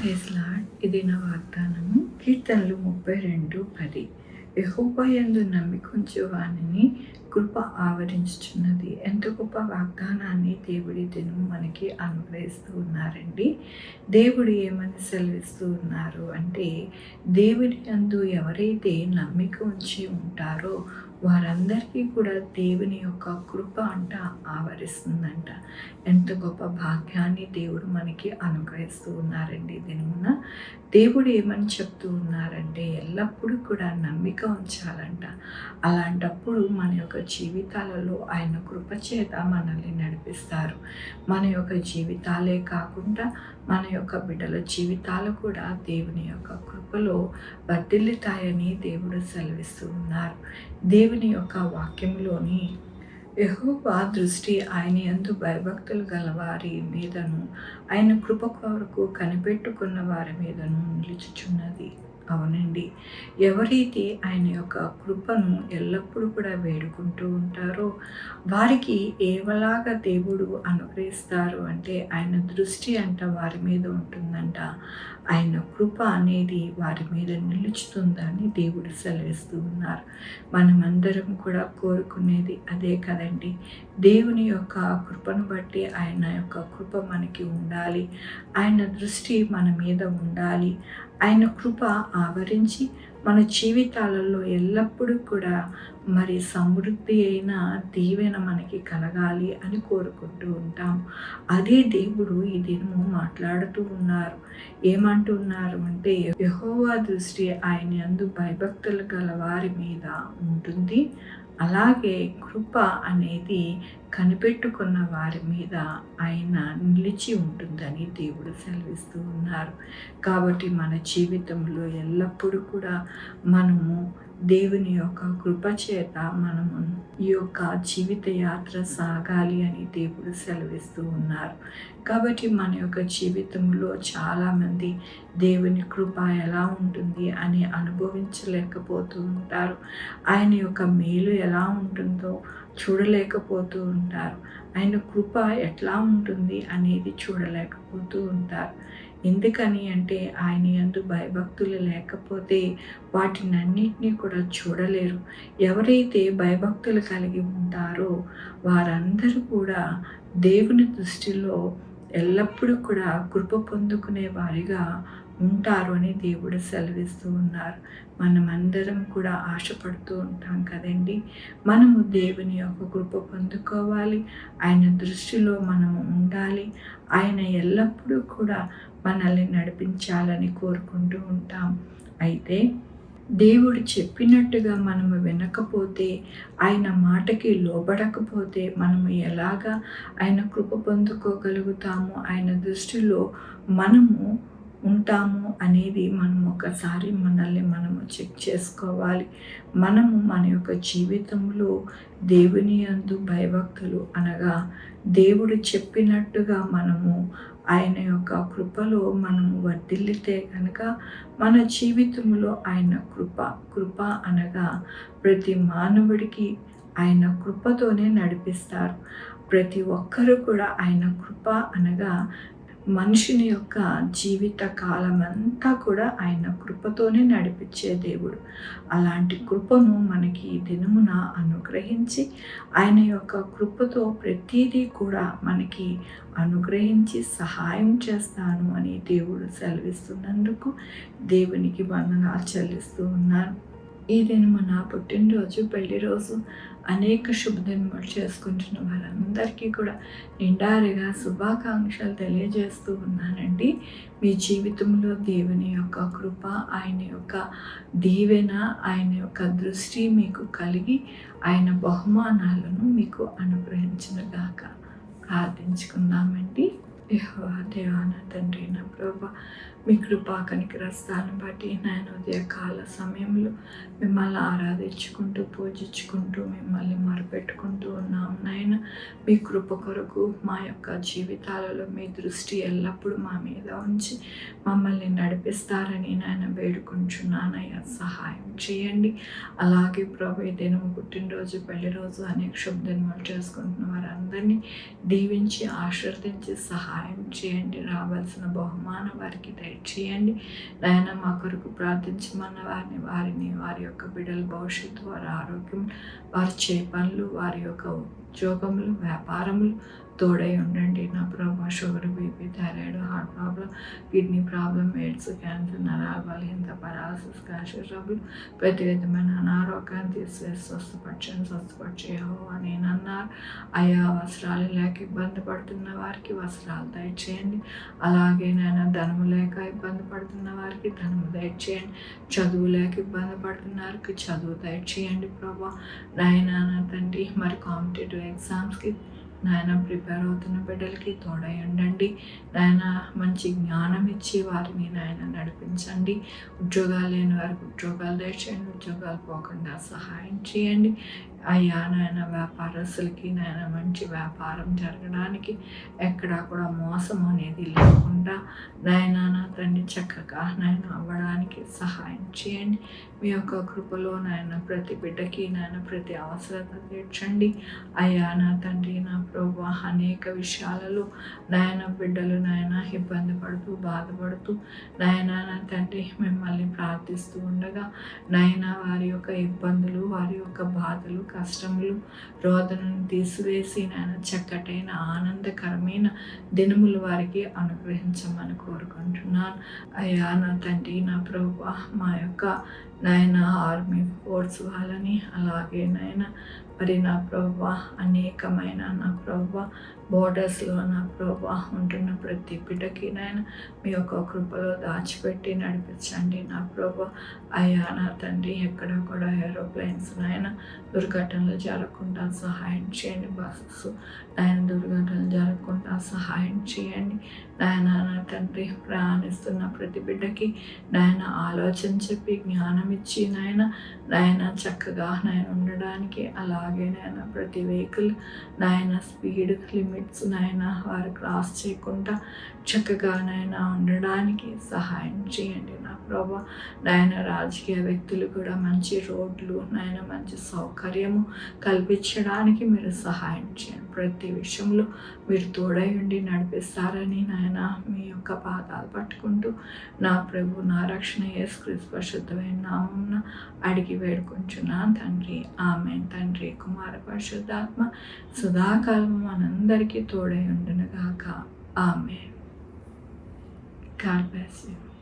Praise lord. ఇది నా వాగ్దానము. కీర్తనలు 32:10. యెహోవా యందు నమ్మికుంచు వానిని కృప ఆవరించుచున్నది. ఎంత గొప్ప వాగ్దానాన్ని దేవుడి దినం మనకి అనుగ్రహిస్తూ ఉన్నారండి. దేవుడు ఏమని సెలవిస్తూ ఉన్నారు అంటే, దేవుడి యందు ఎవరైతే నమ్మిక ఉంచి ఉంటారో వారందరికీ కూడా దేవుని యొక్క కృప ఆవరిస్తుందంట. ఎంత గొప్ప భాగ్యాన్ని దేవుడు మనకి అనుగ్రహిస్తూ ఉన్నారండి. దినమున దేవుడు ఏమని చెప్తూ ఉన్నారంటే, ఎల్లప్పుడూ కూడా నమ్మిక ఉంచాలంట. అలాంటప్పుడు మన యొక్క జీవితాలలో ఆయన కృప చేత మనల్ని నడిపిస్తారు. మన యొక్క జీవితాలే కాకుండా మన యొక్క బిడ్డల జీవితాలు కూడా దేవుని యొక్క కృపలో వర్ధిల్లుతాయని దేవుడు సెలవిస్తూ ఉన్నారు. దేవుని యొక్క వాక్యంలోని యెహోవా దృష్టి ఆయన యందు భయభక్తులు గల వారి మీదను, ఆయన కృప కొరకు కనిపెట్టుకున్న వారి మీదను నిలుచుచున్నది. అవునండి, ఎవరైతే ఆయన యొక్క కృపను ఎల్లప్పుడూ కూడా వేడుకుంటూ ఉంటారో వారికి ఏవలాగా దేవుడు అనుగ్రహిస్తారు అంటే, ఆయన దృష్టి వారి మీద ఉంటుందంట. ఆయన కృప అనేది వారి మీద నిలుచుతుందని దేవుడు సెలవిస్తూ ఉన్నారు. మనమందరం కూడా కోరుకునేది అదే కదండి. దేవుని యొక్క కృపను బట్టి ఆయన యొక్క కృప మనకి ఉండాలి, ఆయన దృష్టి మన మీద ఉండాలి, ఆయన కృప ఆవరించి మన జీవితాలలో ఎల్లప్పుడూ కూడా మరి సమృద్ధి అయిన దీవెన మనకి కలగాలి అని కోరుకుంటూ ఉంటాం. అదే దేవుడు ఈ దినము మాట్లాడుతూ ఉన్నారు. ఏమంటున్నారు అంటే, యెహోవా దృష్టి ఆయన యందు భయభక్తులు గల వారి మీద ఉంటుంది, అలాగే కృప అనేది కనిపెట్టుకున్న వారి మీద ఆయన నిలిచి ఉంటుందని దేవుడు సెలవిస్తూ ఉన్నారు. కాబట్టి మన జీవితంలో ఎల్లప్పుడూ కూడా మనము దేవుని యొక్క కృప చేత మనము ఈ యొక్క జీవిత యాత్ర సాగాలి అని దేవుడు సెలవిస్తూ ఉన్నారు. కాబట్టి మన యొక్క జీవితంలో చాలామంది దేవుని కృప ఎలా ఉంటుంది అని అనుభవించలేకపోతూ ఉంటారు. ఆయన యొక్క మేలు ఎలా ఉంటుందో చూడలేకపోతూ ఉంటారు. ఆయన కృప ఎట్లా ఉంటుంది అనేది చూడలేకపోతూ ఉంటారు. ఎందుకని అంటే, ఆయన యందు భయభక్తులు లేకపోతే వాటినన్నిటినీ కూడా చూడలేరు. ఎవరైతే భయభక్తులు కలిగి ఉంటారో వారందరూ కూడా దేవుని దృష్టిలో ఎల్లప్పుడూ కూడా కృప పొందుకునే వారిగా ఉంటారు అని దేవుడు సెలవిస్తూ ఉన్నారు. మనమందరం కూడా ఆశపడుతూ ఉంటాం కదండి. మనము దేవుని యొక్క కృప పొందుకోవాలి, ఆయన దృష్టిలో మనము ఉండాలి, ఆయన ఎల్లప్పుడూ కూడా మనల్ని నడిపించాలని కోరుకుంటూ ఉంటాం. అయితే దేవుడు చెప్పినట్టుగా మనము వినకపోతే, ఆయన మాటకి లోబడకపోతే మనము ఎలాగా ఆయన కృప పొందుకోగలుగుతాము, ఆయన దృష్టిలో మనము ఉంటాము అనేది మనం ఒకసారి మనల్ని మనము చెక్ చేసుకోవాలి. మనము మన యొక్క జీవితంలో దేవుని యందు భయభక్తులు అనగా దేవుడు చెప్పినట్టుగా మనము ఆయన యొక్క కృపలో మనము వర్ధిల్లితే కనుక మన జీవితంలో ఆయన కృప అనగా ప్రతి మానవుడికి ఆయన కృపతోనే నడిపిస్తారు. ప్రతి ఒక్కరూ కూడా ఆయన కృప అనగా మనుషుని యొక్క జీవిత కాలం అంతా కూడా ఆయన కృపతోనే నడిపించే దేవుడు. అలాంటి కృపను మనకి దినమున అనుగ్రహించి ఆయన యొక్క కృపతో ప్రతిదీ కూడా మనకి అనుగ్రహించి సహాయం చేస్తాను అని దేవుడు సెలవిస్తున్నందుకు దేవునికి వందనాలు చెల్లిస్తూ ఉన్నాను. ఈ దినము నా పుట్టినరోజు, పెళ్లి రోజు, అనేక శుభదినములు చేసుకుంటున్న వారందరికీ కూడా నిండారుగా శుభాకాంక్షలు తెలియజేస్తూ ఉన్నానండి. మీ జీవితంలో దేవుని యొక్క కృప, ఆయన యొక్క దీవెన, ఆయన యొక్క దృష్టి మీకు కలిగి ఆయన బహుమానాలను మీకు అనుగ్రహించునుగాక. ప్రార్థించుకుందామండి. యెహోవా దేవా, నా తండ్రి, నా ప్రభువా, మీ కృపా కనికరస్తాలను బట్టి నేను ఉదయకాల సమయంలో మిమ్మల్ని ఆరాధించుకుంటూ పూజించుకుంటూ మిమ్మల్ని మొరపెట్టుకుంటూ ఉన్నాము నాయన. మీ కృప కొరకు మా యొక్క జీవితాలలో మీ దృష్టి ఎల్లప్పుడూ మా మీద ఉంచి మమ్మల్ని నడిపిస్తారని నాయన వేడుకుంటున్నానయ్యా. సహాయం చేయండి. అలాగే ప్రభు ఈ దినం పుట్టినరోజు, పెళ్లి రోజు, అనేక శుభదినములు చేసుకుంటున్న వారందరినీ దీవించి ఆశీర్వదించి సహాయం చేయండి. రావాల్సిన బహుమానం వారికి దయచేయండి. నాయన మా కొరకు ప్రార్థించమన్న వారిని వారి యొక్క బిడ్డల భవిష్యత్తు, వారి ఆరోగ్యం, వారి చేయ పనులు, వారి యొక్క ఉద్యోగములు, వ్యాపారములు తోడై ఉండండి నా ప్రభా. Sugar, BP, thyroid, heart problem, kidney problem, AIDS, cancer, నరాల బలహీనత, పరాలసిస్, క్యాన్సర్ ట్రబుల్, ప్రతి విధమైన అనారోగ్యాన్ని తీసివేసి స్వస్థపరిచే యెహోవా నేనన్నారు. అయా అవసరాలు లేక ఇబ్బంది పడుతున్న వారికి వస్త్రాలు దయచేయండి. అలాగే నేను ధనము లేక ఇబ్బంది పడుతున్న వారికి ధనము దయచేయండి. చదువు లేక ఇబ్బంది పడుతున్న వారికి చదువు దయచేయండి ప్రభా. నాయనా నా తండ్రి, మరి కాంపిటేటివ్ ఎగ్జామ్స్కి నాయన ప్రిపేర్ అవుతున్న బిడ్డలకి తోడై ఉండండి. నాయన మంచి జ్ఞానం ఇచ్చి వారిని నాయన నడిపించండి. ఉద్యోగాలు లేని వారికి ఉద్యోగాలు దయచేయండి. ఉద్యోగాలు పోకుండా సహాయం చేయండి. అయ్యా నాయన వ్యాపారస్తులకి నాయన మంచి వ్యాపారం జరగడానికి ఎక్కడా కూడా మోసం అనేది లేకుండా నాయన నా తండ్రి చక్కగా నాయన అవ్వడానికి సహాయం చేయండి. మీ యొక్క కృపలో నాయన ప్రతి బిడ్డకి నాయన ప్రతి అవసరత తీర్చండి. అయ్యా నా తండ్రి నా ప్రభువా, అనేక విషయాలలో నాయన బిడ్డలు నాయన ఇబ్బంది పడుతూ బాధపడుతూ నాయన నా తండ్రి మిమ్మల్ని ప్రార్థిస్తూ ఉండగా నాయన వారి యొక్క ఇబ్బందులు, వారి యొక్క బాధలు, కష్టములు, రోదనను తీసివేసి నాయన చక్కటైన ఆనందకరమైన దినములు వారికి అనుగ్రహించమని కోరుకుంటున్నాను. అయ్యా నా తండ్రి నా ప్రభువా, మా యొక్క నాయన ఆర్మీ ఫోర్స్ వాళ్ళని, అలాగే నాయన మరి నా ప్రభువా అనేకమైన నా ప్రభువా బోర్డర్స్లో నా ప్రభువా ఉంటున్న ప్రతి బిడ్డకి నాయన మీ యొక్క కృపలో దాచిపెట్టి నడిపించండి నా ప్రభువా. అయ్యా నా తండ్రి, ఎక్కడ కూడా ఏరోప్లేన్స్ నాయన దుర్ఘటనలు జరగకుండా సహాయం చేయండి. బస్సెస్ నాయన దుర్ఘటనలు జరగకుండా సహాయం చేయండి. నాయన నా తండ్రి, ప్రయాణిస్తున్న ప్రతి బిడ్డకి నాయన ఆలోచన చెప్పి జ్ఞానం ఇచ్చి నాయన చక్కగా నాయన ఉండడానికి, అలాగే నాయన ప్రతి వెహికల్ నాయన స్పీడ్ లిమిట్స్ నాయన వారు క్రాస్ చేయకుండా చక్కగా నాయన ఉండడానికి సహాయం చేయండి నా ప్రభా. నాయన రాజకీయ వ్యక్తులు కూడా మంచి రోడ్లు నాయన మంచి సౌకర్యము కల్పించడానికి మీరు సహాయం చేయండి. ప్రతి విషయంలో మీరు తోడై ఉండి నడిపిస్తారని నాయన మీ యొక్క పాదాలు పట్టుకుంటూ నా ప్రభు నా రక్షణ యేసుక్రీస్తు పరిశుద్ధమైన నామమున అడిగి వేడుకుంటున్నాను తండ్రి. ఆమేన్. తండ్రి, కుమార, పరిశుద్ధాత్మ సదాకాలము మనందరికీ తోడై ఉండును గాక. ఆమేన్. God bless you.